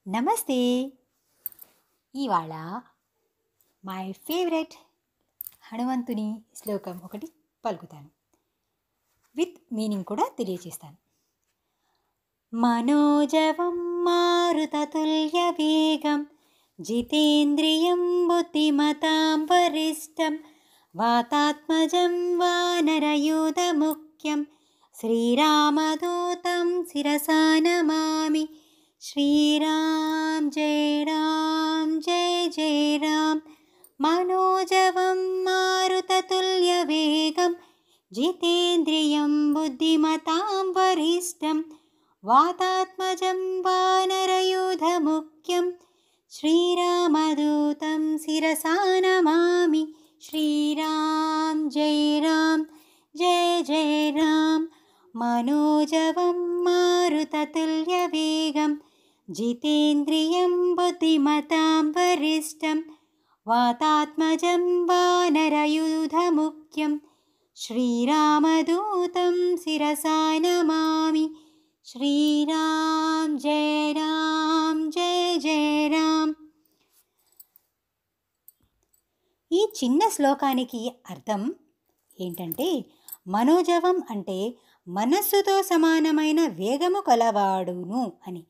నమస్తే. ఇవాళ my favourite హనుమంతుని శ్లోకం ఒకటి పలుకుతాను. విత్ మీనింగ్ కూడా తెలియచేస్తాను. మనోజవం మారుతతుల్య వేగం జితేంద్రియం బుద్ధిమతాం వరిష్టం వాతాత్మజం వానరయూధ ముఖ్యం శ్రీరామదూతం శిరసా నమామి. శ్రీరామ్ జయ జయ రామ్. మనోజవం మారుతతుల్య వేగం జితేంద్రియం బుద్ధిమతాం వరిష్టం వాతాత్మజం వానరయూధ ముఖ్యం శ్రీరామదూతం శిరసా నమామి. శ్రీరామ్ జయ రామ్. మనోజవం మారుతతుల్య వేగం జితేంద్రియం బుద్ధిమతాం వరిష్టం వాతాత్మజం వానరయూధ ముఖ్యం శ్రీరామదూతం శిరసా నమామి. శ్రీరామ్ జయ రామ్. ఈ చిన్న శ్లోకానికి అర్థం ఏంటంటే, మనోజవం అంటే మనస్సుతో సమానమైన వేగము కలవాడును అని.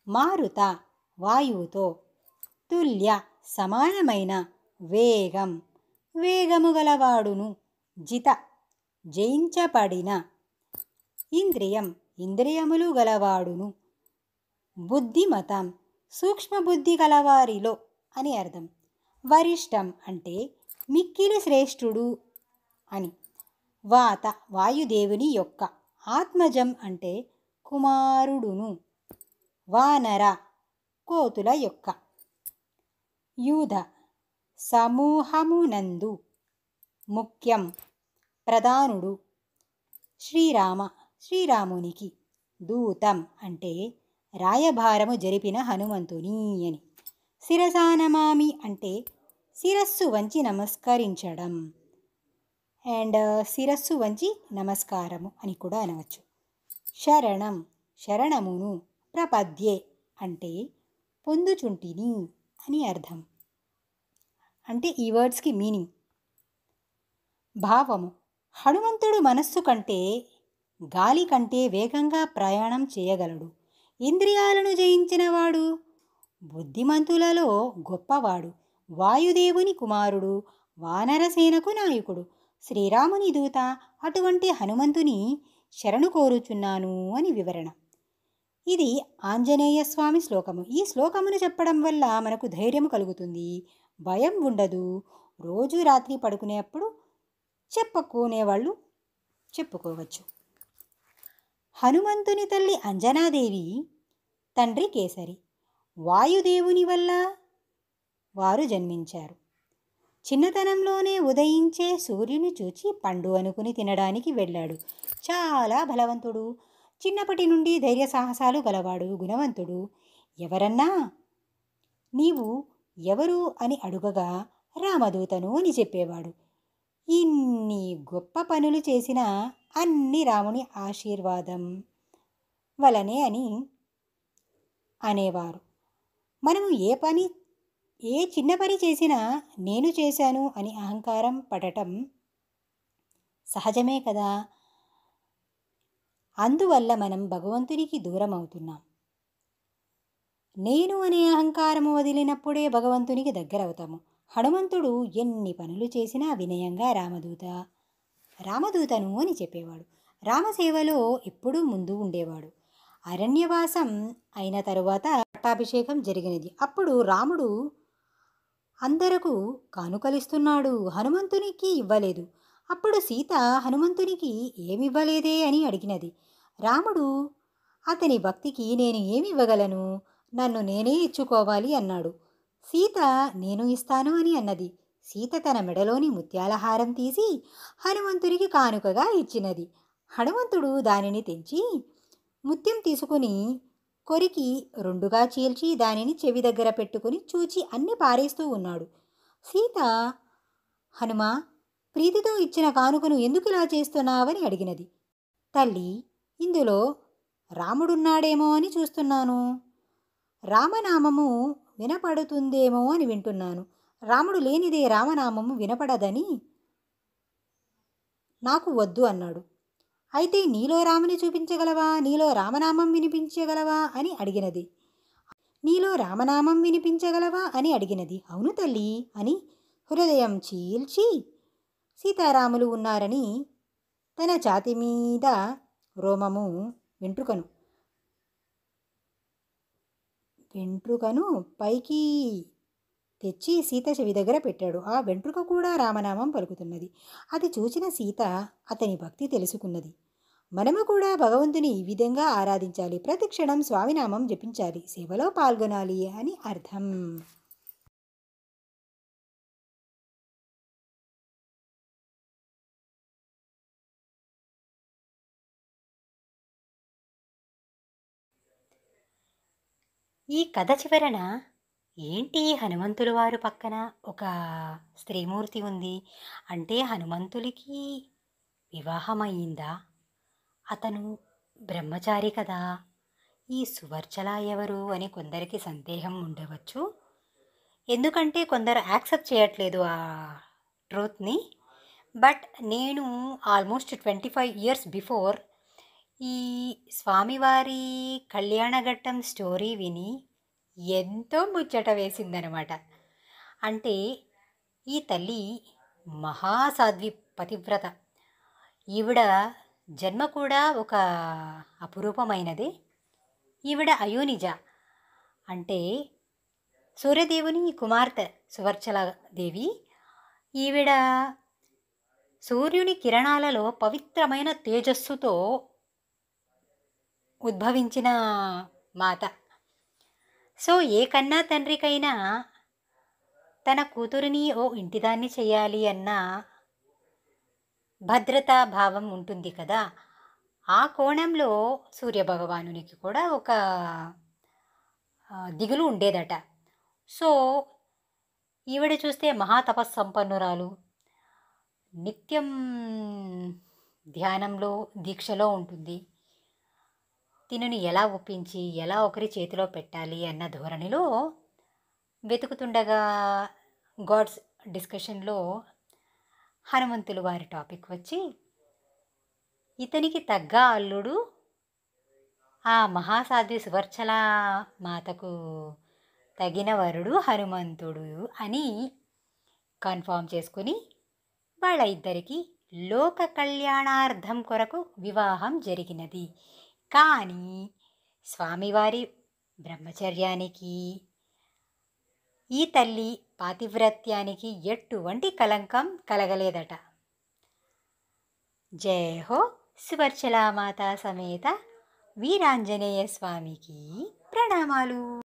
మారుత వాయువుతో, తుల్య సమానమైన, వేగము గలవాడును, జిత జయించబడిన, ఇంద్రియములు గలవాడును, బుద్ధిమతం సూక్ష్మబుద్ధి గలవారిలో అని అర్థం. వరిష్టం అంటే మిక్కిలి శ్రేష్ఠుడు అని. వాయుదేవుని యొక్క. ఆత్మజం అంటే కుమారుడును. వానర కోతుల యొక్క. యూధ సమూహమునందు. ముఖ్యం ప్రధానుడు. శ్రీరామునికి. దూతం అంటే రాయభారము జరిపిన హనుమంతుని అని. శిరసా నమామి అంటే శిరస్సు వంచి నమస్కరించడం అండ్ శిరస్సు వంచి నమస్కారము అని కూడా అనవచ్చు. శరణమును. ప్రపద్యే అంటే పొందుచుంటిని అని అర్థం. అంటే ఈ వర్డ్స్కి మీనింగ్. భావము. హనుమంతుడు మనస్సు కంటే గాలి కంటే వేగంగా ప్రయాణం చేయగలడు. ఇంద్రియాలను జయించినవాడు. బుద్ధిమంతులలో గొప్పవాడు. వాయుదేవుని కుమారుడు. వానరసేనకు నాయకుడు. శ్రీరాముని దూత. అటువంటి హనుమంతుని శరణు కోరుచున్నాను అని వివరణ. ఇది ఆంజనేయ స్వామి శ్లోకము. ఈ శ్లోకమును చెప్పడం వల్ల మనకు ధైర్యం కలుగుతుంది, భయం ఉండదు. రోజు రాత్రి పడుకునేప్పుడు చెప్పుకునేవాళ్ళు చెప్పుకోవచ్చు. హనుమంతుని తల్లి అంజనాదేవి, తండ్రి కేసరి. వాయుదేవుని వల్ల వారు జన్మించారు. చిన్నతనంలోనే ఉదయించే సూర్యుని చూచి పండు అనుకుని తినడానికి వెళ్ళాడు. చాలా బలవంతుడు. చిన్నప్పటి నుండి ధైర్య సాహసాలు గలవాడు, గుణవంతుడు. ఎవరన్నా నీవు ఎవరు అని అడుగగా రామదూతను అని చెప్పేవాడు. ఇన్ని గొప్ప పనులు చేసినా అన్ని రాముని ఆశీర్వాదం వలనే అని అనేవారు. మనము ఏ చిన్న పని చేసినా నేను చేశాను అని అహంకారం పడటం సహజమే కదా. అందువల్ల మనం భగవంతునికి దూరం అవుతున్నాం. నేను అనే అహంకారము వదిలినప్పుడే భగవంతునికి దగ్గరవుతాము. హనుమంతుడు ఎన్ని పనులు చేసినా వినయంగా రామదూతను అని చెప్పేవాడు. రామసేవలో ఎప్పుడూ ముందు ఉండేవాడు. అరణ్యవాసం అయిన తరువాత పట్టాభిషేకం జరిగినది. అప్పుడు రాముడు అందరకు కానుకలిస్తున్నాడు, హనుమంతునికి ఇవ్వలేదు. అప్పుడు సీత హనుమంతునికి ఏమివ్వలేదే అని అడిగినది. రాముడు అతని భక్తికి నేను ఏమివ్వగలను, నన్ను నేనే ఇచ్చుకోవాలి అన్నాడు. సీత నేను ఇస్తాను అని అన్నది. సీత తన మెడలోని ముత్యాలహారం తీసి హనుమంతునికి కానుకగా ఇచ్చినది. హనుమంతుడు దానిని తెంచి ముత్యం తీసుకుని కొరికి రెండుగా చీల్చి దానిని చెవి దగ్గర పెట్టుకుని చూచి అన్ని పారేస్తూ ఉన్నాడు. సీత, హనుమా, ప్రీతితో ఇచ్చిన కానుకను ఎందుకు ఇలా చేస్తున్నావని అడిగినది. తల్లి, ఇందులో రాముడున్నాడేమో అని చూస్తున్నాను. రామనామము వినపడుతుందేమో అని వింటున్నాను. రాముడు లేనిదే రామనామము వినపడదని నాకు వద్దు అన్నాడు. అయితే నీలో రాముని చూపించగలవా, నీలో రామనామం వినిపించగలవా అని అడిగినది. నీలో రామనామం వినిపించగలవా అని అడిగినది. అవును తల్లి అని హృదయం చీల్చి సీతారాములు ఉన్నారని తన ఛాతి మీద రోమము వెంట్రుకను పైకి తెచ్చి సీత చెవి దగ్గర పెట్టాడు. ఆ వెంట్రుక కూడా రామనామం పలుకుతున్నది. అది చూచిన సీత అతని భక్తి తెలుసుకున్నది. మనము కూడా భగవంతుని ఈ విధంగా ఆరాధించాలి, ప్రతి క్షణం స్వామినామం జపించాలి, సేవలో పాల్గొనాలి అని అర్థం. ఈ కథ చివరన ఏంటి హనుమంతుల వారు పక్కన ఒక స్త్రీమూర్తి ఉంది అంటే హనుమంతుడికి వివాహమయ్యిందా? అతను బ్రహ్మచారి కదా, ఈ సువర్చల ఎవరు అని కొందరికి సందేహం ఉండవచ్చు. ఎందుకంటే కొందరు యాక్సెప్ట్ చేయట్లేదు ఆ ట్రూత్ని. బట్ నేను ఆల్మోస్ట్ 25 ఇయర్స్ బిఫోర్ ఈ స్వామివారి కళ్యాణఘట్టం స్టోరీ విని ఎంతో ముచ్చట వేసిందనమాట. అంటే ఈ తల్లి మహాసాధ్వి, పతివ్రత. ఈవిడ జన్మ కూడా ఒక అపురూపమైనది. ఈవిడ అయోనిజ అంటే సూర్యదేవుని కుమార్తె సువర్చల దేవి. ఈవిడ సూర్యుని కిరణాలలో పవిత్రమైన తేజస్సుతో ఉద్భవించిన మాత. సో ఏ కన్నా తండ్రికైనా తన కూతురిని ఓ ఇంటిదాన్ని చేయాలి అన్న భద్రతా భావం ఉంటుంది కదా. ఆ కోణంలో సూర్యభగవానునికి కూడా ఒక దిగులు ఉండేదట. సో ఈవిడ చూస్తే మహాతపస్సంపన్నురాలు, నిత్యం ధ్యానంలో దీక్షలో ఉంటుంది. తినుని ఎలా ఒప్పించి ఎలా ఒకరి చేతిలో పెట్టాలి అన్న ధోరణిలో వెతుకుతుండగా గాడ్స్ డిస్కషన్లో హనుమంతులు వారి టాపిక్ వచ్చి ఇతనికి తగ్గ అల్లుడు ఆ మహాసాధ్వి సువర్చల మాతకు తగిన వరుడు హనుమంతుడు అని కన్ఫామ్ చేసుకుని వాళ్ళ ఇద్దరికి లోక కళ్యాణార్థం కొరకు వివాహం జరిగినది. కానీ స్వామివారి బ్రహ్మచర్యానికి ఈ తల్లి పాతివ్రత్యానికి ఎటువంటి కలంకం కలగలేదట. జయ హో సువర్చలామాత సమేత వీరాంజనేయ స్వామికి ప్రణామాలు.